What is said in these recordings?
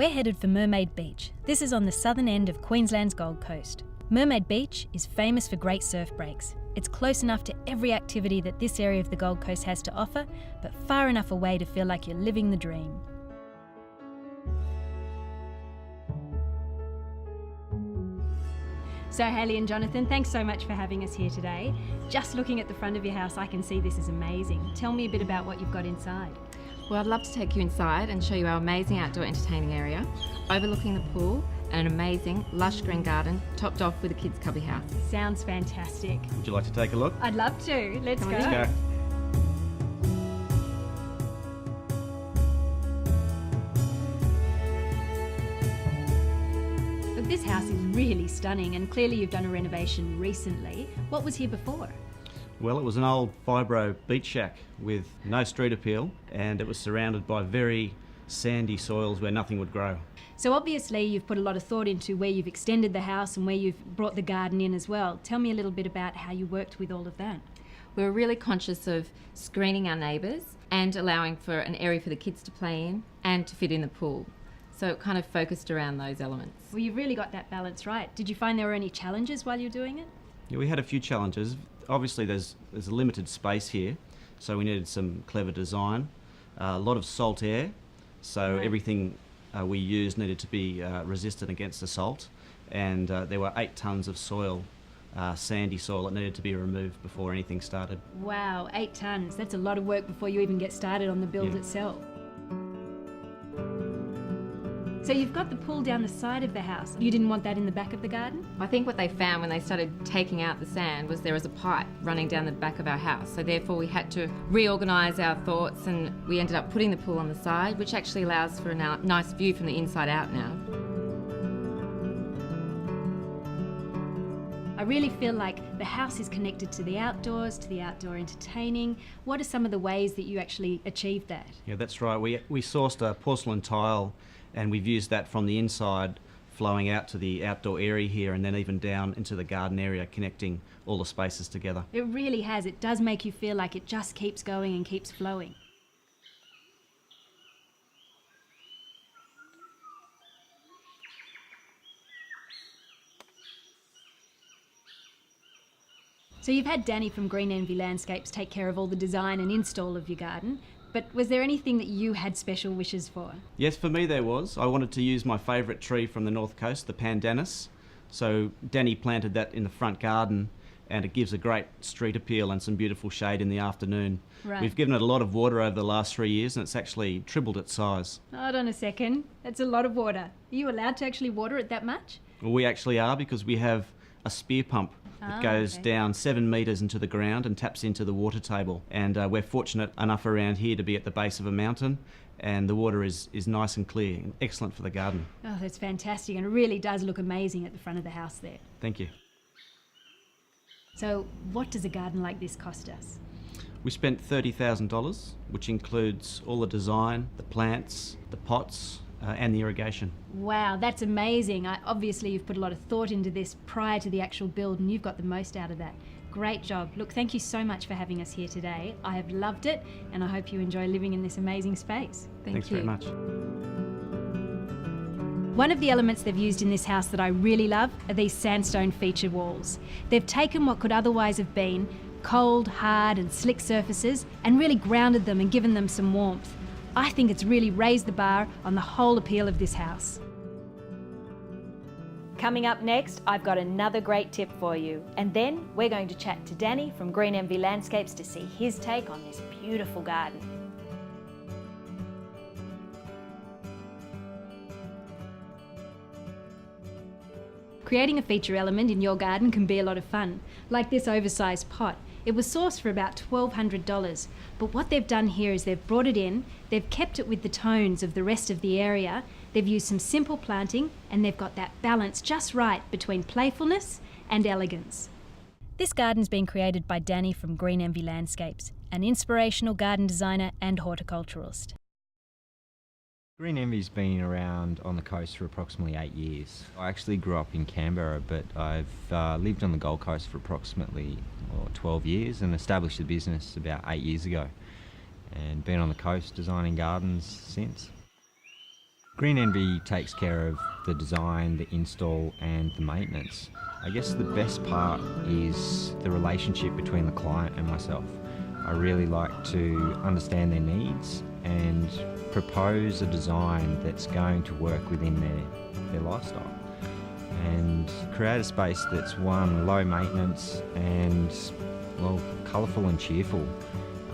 We're headed for Mermaid Beach. This is on the southern end of Queensland's Gold Coast. Mermaid Beach is famous for great surf breaks. It's close enough to every activity that this area of the Gold Coast has to offer, but far enough away to feel like you're living the dream. So Hayley and Jonathan, thanks so much for having us here today. Just looking at the front of your house, I can see this is amazing. Tell me a bit about what you've got inside. Well, I'd love to take you inside and show you our amazing outdoor entertaining area, overlooking the pool and an amazing lush green garden topped off with a kids' cubby house. Sounds fantastic. Would you like to take a look? I'd love to. Let's go. Let's go. Look, this house is really stunning, and clearly you've done a renovation recently. What was here before? Well, it was an old fibro beach shack with no street appeal, and it was surrounded by very sandy soils where nothing would grow. So obviously you've put a lot of thought into where you've extended the house and where you've brought the garden in as well. Tell me a little bit about how you worked with all of that. We were really conscious of screening our neighbours and allowing for an area for the kids to play in and to fit in the pool. So it kind of focused around those elements. Well, you've really got that balance right. Did you find there were any challenges while you were doing it? Yeah, we had a few challenges. Obviously there's a limited space here, so we needed some clever design, a lot of salt air, so Right. everything we used needed to be resistant against the salt, and there were 8 tonnes of soil, sandy soil, that needed to be removed before anything started. Wow, 8 tonnes. That's a lot of work before you even get started on the build Yeah. itself. So you've got the pool down the side of the house. You didn't want that in the back of the garden? I think what they found when they started taking out the sand was there was a pipe running down the back of our house. So therefore we had to reorganise our thoughts, and we ended up putting the pool on the side, which actually allows for a nice view from the inside out now. I really feel like the house is connected to the outdoors, to the outdoor entertaining. What are some of the ways that you actually achieved that? Yeah, that's right. We sourced a porcelain tile, and we've used that from the inside flowing out to the outdoor area here, and then even down into the garden area, connecting all the spaces together. It really has. It does make you feel like it just keeps going and keeps flowing. So you've had Danny from Green Envy Landscapes take care of all the design and install of your garden, but was there anything that you had special wishes for? Yes, for me there was. I wanted to use my favourite tree from the north coast, the pandanus. So Danny planted that in the front garden, and it gives a great street appeal and some beautiful shade in the afternoon. Right. We've given it a lot of water over the last 3 years, and it's actually tripled its size. Hold on a second. That's a lot of water. Are you allowed to actually water it that much? Well, we actually are, because we have a spear pump that goes okay. down 7 metres into the ground and taps into the water table. And we're fortunate enough around here to be at the base of a mountain, and the water is nice and clear and excellent for the garden. Oh, that's fantastic, and it really does look amazing at the front of the house there. Thank you. So what does a garden like this cost us? We spent $30,000, which includes all the design, the plants, the pots, and the irrigation. Wow, that's amazing. Obviously you've put a lot of thought into this prior to the actual build, and you've got the most out of that. Great job. Look, thank you so much for having us here today. I have loved it, and I hope you enjoy living in this amazing space. Thanks very much. One of the elements they've used in this house that I really love are these sandstone feature walls. They've taken what could otherwise have been cold, hard and slick surfaces and really grounded them and given them some warmth. I think it's really raised the bar on the whole appeal of this house. Coming up next, I've got another great tip for you. And then we're going to chat to Danny from Green Envy Landscapes to see his take on this beautiful garden. Creating a feature element in your garden can be a lot of fun, like this oversized pot. It was sourced for about $1,200, but what they've done here is they've brought it in, they've kept it with the tones of the rest of the area, they've used some simple planting, and they've got that balance just right between playfulness and elegance. This garden's been created by Danny from Green Envy Landscapes, an inspirational garden designer and horticulturalist. Green Envy's been around on the coast for approximately 8 years. I actually grew up in Canberra, but I've lived on the Gold Coast for approximately 12 years and established the business about 8 years ago, and been on the coast designing gardens since. Green Envy takes care of the design, the install and the maintenance. I guess the best part is the relationship between the client and myself. I really like to understand their needs and propose a design that's going to work within their lifestyle, and create a space that's, one, low maintenance and, well, colourful and cheerful.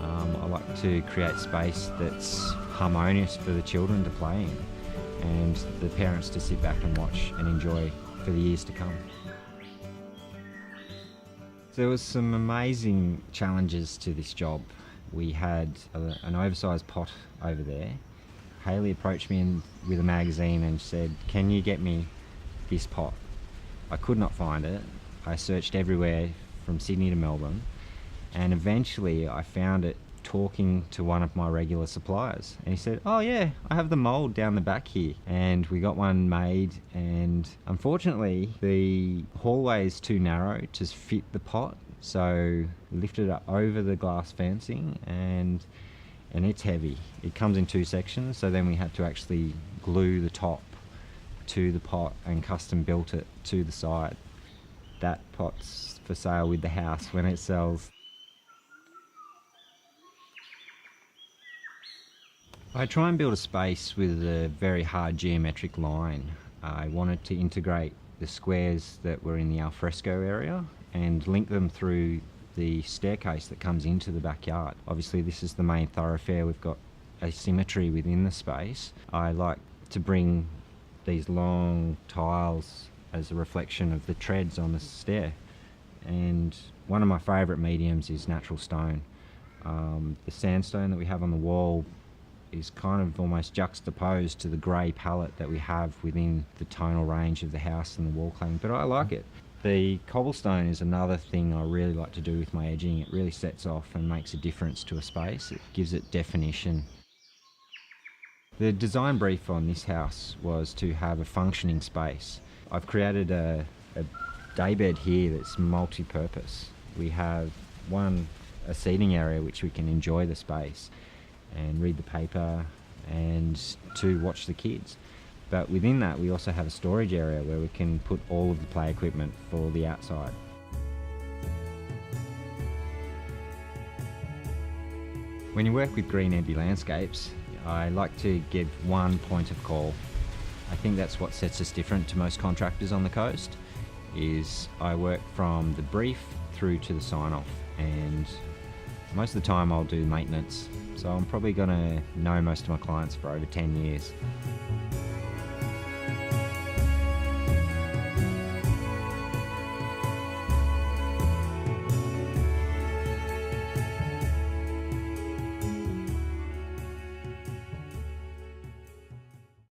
I like to create space that's harmonious for the children to play in and the parents to sit back and watch and enjoy for the years to come. There was some amazing challenges to this job. We had an oversized pot over there. Hayley approached me with a magazine and said, "Can you get me this pot?" I could not find it. I searched everywhere from Sydney to Melbourne, and eventually I found it talking to one of my regular suppliers, and he said, "Oh yeah, I have the mould down the back here," and we got one made. And unfortunately the hallway is too narrow to fit the pot, so we lifted it up over the glass fencing, and it's heavy. It comes in two sections, so then we had to actually glue the top to the pot and custom built it to the side. That pot's for sale with the house when it sells. I try and build a space with a very hard geometric line. I wanted to integrate the squares that were in the alfresco area and link them through the staircase that comes into the backyard. Obviously this is the main thoroughfare, we've got asymmetry within the space. I like to bring these long tiles as a reflection of the treads on the stair, and one of my favourite mediums is natural stone. The sandstone that we have on the wall is kind of almost juxtaposed to the grey palette that we have within the tonal range of the house and the wall cladding, but I like it. The cobblestone is another thing I really like to do with my edging. It really sets off and makes a difference to a space. It gives it definition. The design brief on this house was to have a functioning space. I've created a daybed here that's multi-purpose. We have a seating area which we can enjoy the space and read the paper, and to watch the kids. But within that we also have a storage area where we can put all of the play equipment for the outside. When you work with Green Envy Landscapes, I like to give one point of call. I think that's what sets us different to most contractors on the coast, is I work from the brief through to the sign-off, and most of the time I'll do maintenance. So I'm probably going to know most of my clients for over 10 years.